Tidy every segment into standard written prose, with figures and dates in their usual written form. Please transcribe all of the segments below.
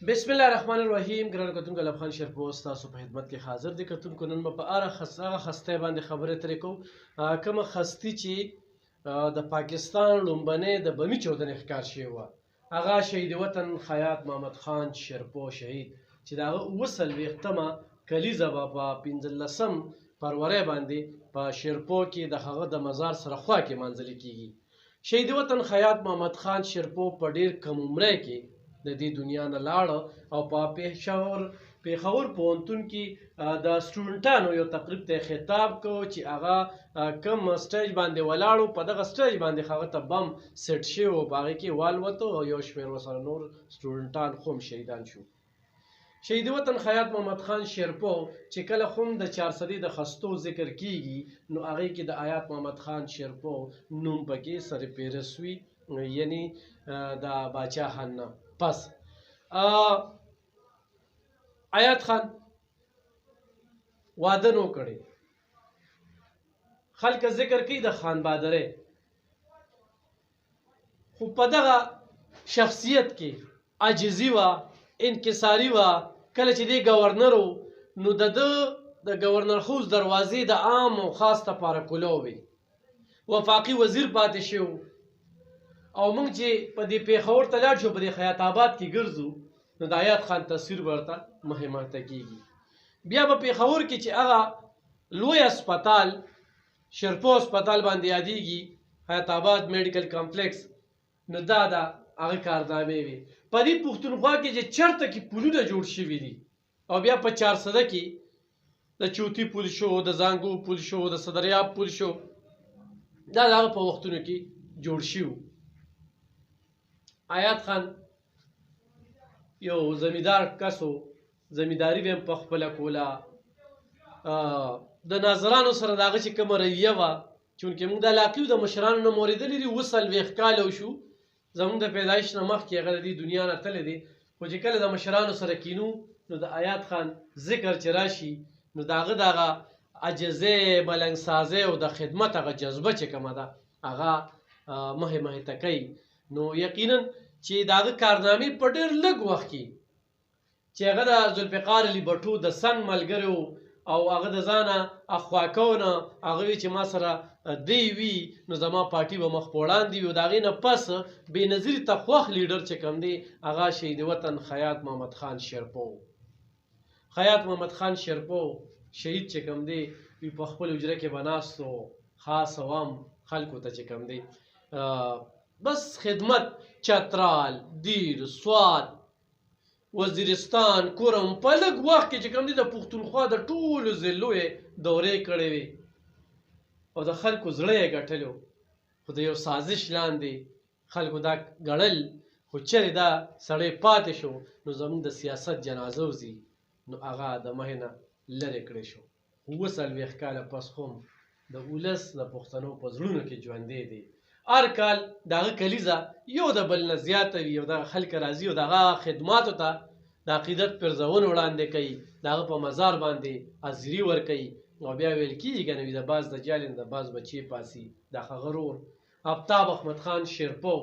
بسم الله الرحمن الرحیم. ګران کتونکو لبخان شرپوست تاسو په خدمت کې حاضر دي. کتونکو نن په هغه خسته باندې خبرې ترې کوو، کومه خستي چې د پاکستان لومبنۍ د بمي چودنې ښکار شوې وه. هغه شهید وطن خیاط محمد خان شرپو شهید چې د هغه اووه کلیزه به په 15 فروری باندې په شرپو کې د هغه د مزار سره خوا کې منځلې کیږي. شهید وطن خیاط محمد خان شرپو په ډیر کم عمره کې د دې دنیا نه لاړ او په پېښور پوهنتون کې د سټوډنټانو یو تقریب ته خطاب کو چې هغه کم سټیج باندې ولاړو، په دغه سټیج باندې هغه ته بم سیټ شوی و، په هغې کې والوته او یو شمېر ورسره نور سټوډنټان خو هم شهیدان شو. شهید وطن خیاط محمد خان شرپو چې کله هم د چارسدي د خستو ذکر کیږي نو هغې کې د آیات محمد خان شرپو نوم پکې سره پیرس وي، یعنی د باچا خان نه پس آیات خان واده نو کړی. خلک ذکر کوي د خان بادرۍ، خو په دغه شخصیت کې عاجزي وه، انکساري وه. کله چې دی ګورنر و نو د ګورنر خوز دروازې د عام او خاص لپاره کلو وي. وفاقي وزیر پاتې شو او موږ چې په دې پېښور ته لاړ شو، په دې خیاط آباد کې ګرځو نو د آیات خان تصویر ورته مهمته کېږي. بیا په پېښور کې چې هغه لوی اسپتال شرپو اسپتال باندې یادېږي، حیات آباد میډیکل کمپلیکس، نو دا د هغه کارنامې وي. په دې پښتونخوا کې چې چېرته کې پلونه جوړ شوي دي او بیا په چارسده کې د چوتي پل شو، د زانګو پل شو، د صدریاب پل شو، دا د هغه په وختونو کې جوړ شوي. آیات خان یو زمیندار کس و، زمینداري به هم په خپله کوله. د ناظرانو سره د هغه چې کومه رویه وه، چونکې موږ د علاقې د مشرانو نه مو اورېدلي دي. 40 کاله وشو زموږ د پیدایش نه مخکې هغه د دې دنیا نه تللی دی. خو چې کله د مشرانو سره کینو نو د آیات خان ذکر چې راشي نو د هغه دغه عجزۍ، ملنګسازۍ او د خدمت هغه جذبه چې کومه ده هغه مهمته کوي. نو یقینا چې د هغه کارنامې په ډېر لږ وخت کې چې هغه د ذوالفقار علي بټو د سن ملګری و او هغه د ځانه اخوا کونه هغه وی چې ما سره دی وي نو زما پارټي به مخ په وړاندې وي. د هغې نه پس بېنظیري ته خوښ لیډر چې کوم دی هغه شهید وطن خیاط محمد خان شرپو. خیاط محمد خان شرپو شهید چې کوم دی وی په خپل حجره کې به ناست و، خاص عوام خلکو ته چې کوم دی بس خدمت، چترال، دیر، سوات، وزیرستان، کورم په لږ وخت کې چې کوم دی د پښتونخوا د ټولو ضلعو یې دورې کړې وې او د خلکو زړه یې ګټلو. خو د یو سازش لاندې خلکو دا ګڼل، خو چېرې دا سړی پاتې شو نو زموږ د سیاست جنازه وځي نو هغه د مخې نه لرې کړی شو. 40 کاله پس هم د ولس د پښتنو په زړونو کې ژوندی دی. هر کال د هغه کلیزه یو د بل نه زیاته وي او دغه خلک راځي او د هغه خدماتو ته د عقیدت پرځونه وړاندې کوي، د هغه په مزار باندې حاضري ورکوي او بیا ویل کېږي که نه وي د باز د جالین د باز بچې پاسي. د هغه ورور آفتاب احمد خان شرپو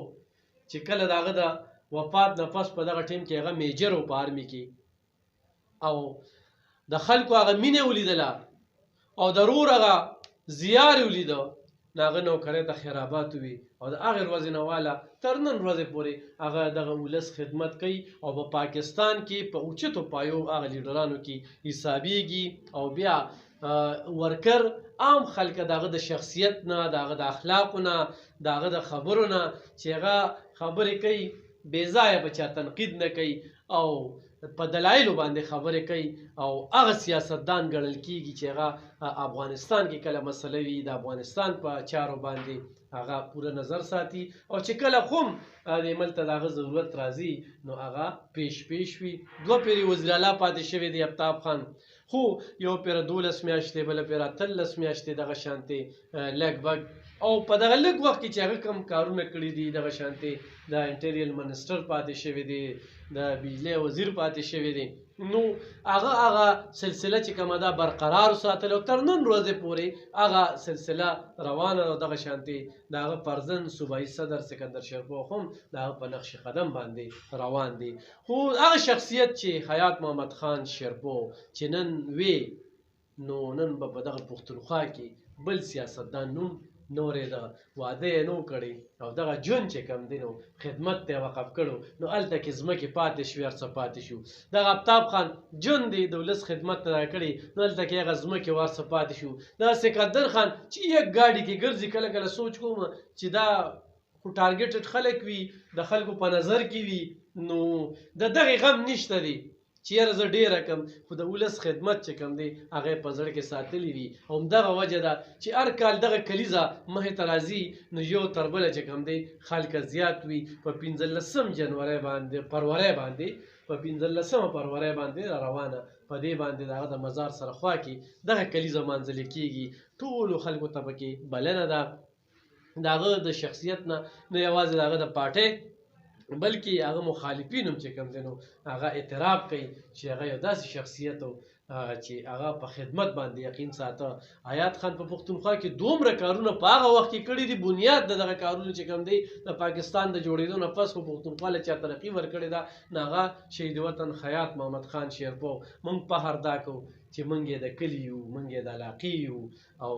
چې کله د هغه د وفات نه پس په دغه ټیم کې هغه میجر و په آرمي کې او د خلکو هغه مینه ولیدله او د رور هغه زیار یې ولیده نو هغه نوکرۍ ته خیرآباد وي او د هغې ورځې نه واله تر نن ورځې پورې هغه دغه ولس خدمت کوي او په پاکستان کې په اوچتو پایو هغه لیډرانو کې حسابیږي او بیا ورکر عام خلک د هغه د شخصیت نه، د هغه د اخلاقو نه، د هغه د خبرو نه چې هغه خبرې کوي بې ځایه په چا تنقید نه کوي او په دلایلو باندې خبرې کوي او هغه سیاستدان ګڼل کېږي چې هغه افغانستان کې کله مسله وي د افغانستان په چارو باندې هغه پوره نظر ساتي او چې کله هم د ملک ته د هغه ضرورت راځي نو هغه پیش وي. 2 پیرې وزیر اعلی پاتې شوی دی آفتاب خان، خو یو پیره 12 میاشتې، بله پیره 13 میاشتې دغه شانتې لږ بږ او په دغه لږ وخت کې چې هغه کوم کارونه کړي دي دغه شانتې د انټیریل منسټر پاتې شوی دی، د بجلی وزیر پاتې شوی دی نو هغه سلسله چې کومه ده برقرار وساتله او تر نن ورځې پورې هغه سلسله روانه ده او دغه شانتې د هغه فرزند صوبایي صدر سکندر شیرپوخ هم د هغه په نقش قدم باندې روان دی خو هغه شخصیت چې حیات محمد خان شیرپوخ چې نن وی نو نن به په دغه پښتونخوا کې بل سیاستدان نوم نورې ده واده یې نو کړی او دغه ژوند چې کوم دی نو خدمت ته یې وقف کړو نو هلته کې ځمکې پاتې شوې هر څه پاتې شو دغه آفتاب خان ژوند دی د ولس خدمت ته راکړی نو هلته کې هغه ځمکې هر څه پاتې شو دغه سکندر خان چې یک ګاډي کې ګرځي کله کله سوچ کوم چې دا خو ټارګېټډ خلک وي د خلکو په نظر کې وي نو د دغې غم نشته دی چې یاره زه ډېره کم خو د ولس خدمت چې کوم دی هغه یې په زړه کې ساتلی وي او همدغه وجه ده چې هر کال دغه کلیزه مخې ته راځي نو یو تر بله چې کوم دی خلکه زیات وي په 15 جنورۍ باندې پرورۍ باندې په 15 پرورۍ باندې را روانه په دې باندې د هغه د مزار سره خوا کې دغه کلیزه مانځلې کېږي ټولو خلکو ته پکې بلنه ده د هغه د شخصیت نه یوازې د هغه د پارټۍ بلکې هغه مخالفین هم چې کوم دی نو هغه اعتراف کوي چې هغه یو داسې شخصیت و چې هغه په خدمت باندې یقین ساته حیات خان په پښتونخوا کې دومره کارونه په هغه وخت کې کړي دي بنیاد د دغه کارونو چې کوم دی د پاکستان د جوړېدو نه پس خو پښتونخوا له چا ترقي ورکړې ده نو هغه شهید وطن حیات محمد خان شیرپوخ موږ فخر دا کوو چې موږ یې د کلي یو موږ یې د علاقې یو او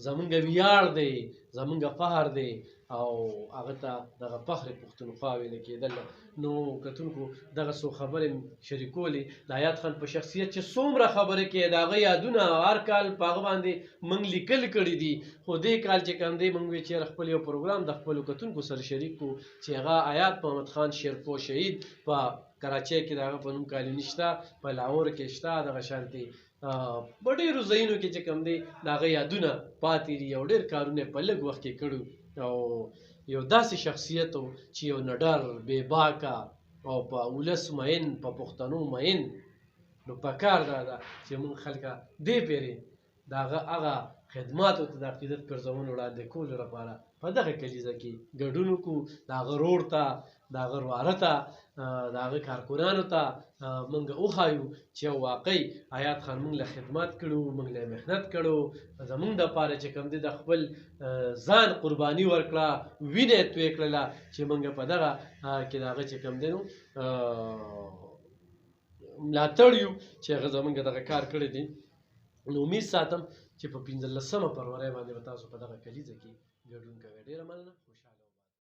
زمونږ ویاړ دی زمونږ فخر دی او هغه ته دغه فخر پښتونخوا ویل کېدل نو کتونکو دغه څو خبرې شریکولې د حیات خان په شخصیت چې څومره خبرې کې د هغه یادونه هر کال په هغه باندې موږ لیکل کړي دي خو دې کال چې کوم دی موږ وی چې خپل یو پروګرام د خپلو کتونکو سره شریک کړو چې هغه حیات محمد خان شیرپوخ شهید په کراچۍ کې د هغه په نوم کالوني شته په لاهور کې شته دغه شانتې په ډېرو ځایونو کې چې کوم دی د هغه یادونه پاتې دي او ډېر کارونه په لږ وخت کې کړو او یو داسې شخصیت و چې یو نډر بې باکه او په ولس مین په پښتنو مین نو پکار دا ده چې موږ خلکه دې پیرې د هغه خدماتو ته د عقیدت پرځولو وړاندې کولو لپاره په دغه کلیزه کې ګډون وکړو د هغه رور ته د هغه رواره ته د هغه کارکونانو ته موږ وښایو چې واقعي حیات خان موږ له خدمت کړو موږ له محنت کړو زموږ دپاره چې کوم دی د خپل ځان قرباني ورکړه وینه یې توی کړله چې موږ په دغه کې د هغه چې کوم دی نو ملاتړ یو چې هغه زموږ دغه کار کړی دی نو امید ساتم چې په 15 فروری باندې به تاسو په دغه کلیزه کې ګډون کوئ ډېره مننه خوشحاله